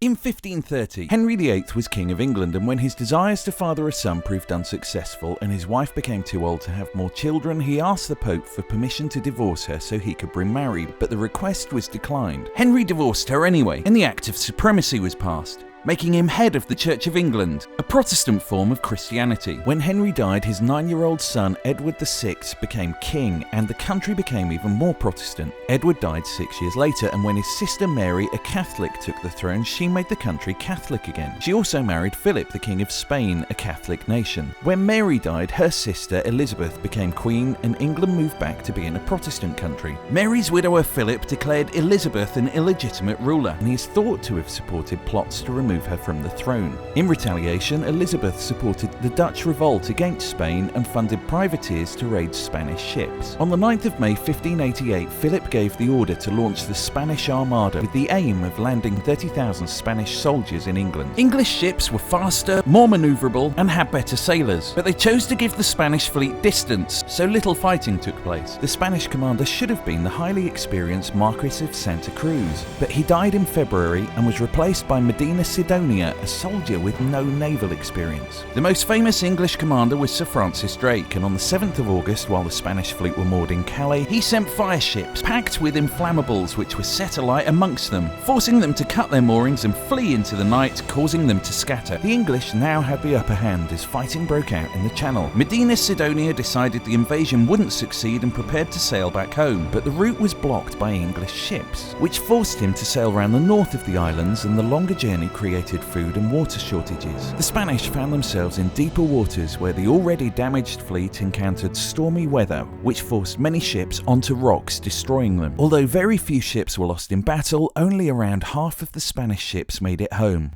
In 1530, Henry VIII was King of England, and when his desires to father a son proved unsuccessful and his wife became too old to have more children, he asked the Pope for permission to divorce her so he could bring Mary, but the request was declined. Henry divorced her anyway, and the Act of Supremacy was passed, making him head of the Church of England, a Protestant form of Christianity. When Henry died, his 9-year-old son Edward VI became king, and the country became even more Protestant. Edward died 6 years later, and when his sister Mary, a Catholic, took the throne, she made the country Catholic again. She also married Philip, the King of Spain, a Catholic nation. When Mary died, her sister Elizabeth became queen, and England moved back to being a Protestant country. Mary's widower Philip declared Elizabeth an illegitimate ruler, and he is thought to have supported plots to remove her from the throne. In retaliation, Elizabeth supported the Dutch revolt against Spain and funded privateers to raid Spanish ships. On the 9th of May 1588, Philip gave the order to launch the Spanish Armada with the aim of landing 30,000 Spanish soldiers in England. English ships were faster, more maneuverable, and had better sailors, but they chose to give the Spanish fleet distance, so little fighting took place. The Spanish commander should have been the highly experienced Marquis of Santa Cruz, but he died in February and was replaced by Medina Sidonia, a soldier with no naval experience. The most famous English commander was Sir Francis Drake, and on the 7th of August, while the Spanish fleet were moored in Calais, he sent fire ships packed with inflammables which were set alight amongst them, forcing them to cut their moorings and flee into the night, causing them to scatter. The English now had the upper hand as fighting broke out in the Channel. Medina Sidonia decided the invasion wouldn't succeed and prepared to sail back home, but the route was blocked by English ships, which forced him to sail round the north of the islands, and the longer journey created food and water shortages. The Spanish found themselves in deeper waters where the already damaged fleet encountered stormy weather, which forced many ships onto rocks, destroying them. Although very few ships were lost in battle, only around half of the Spanish ships made it home.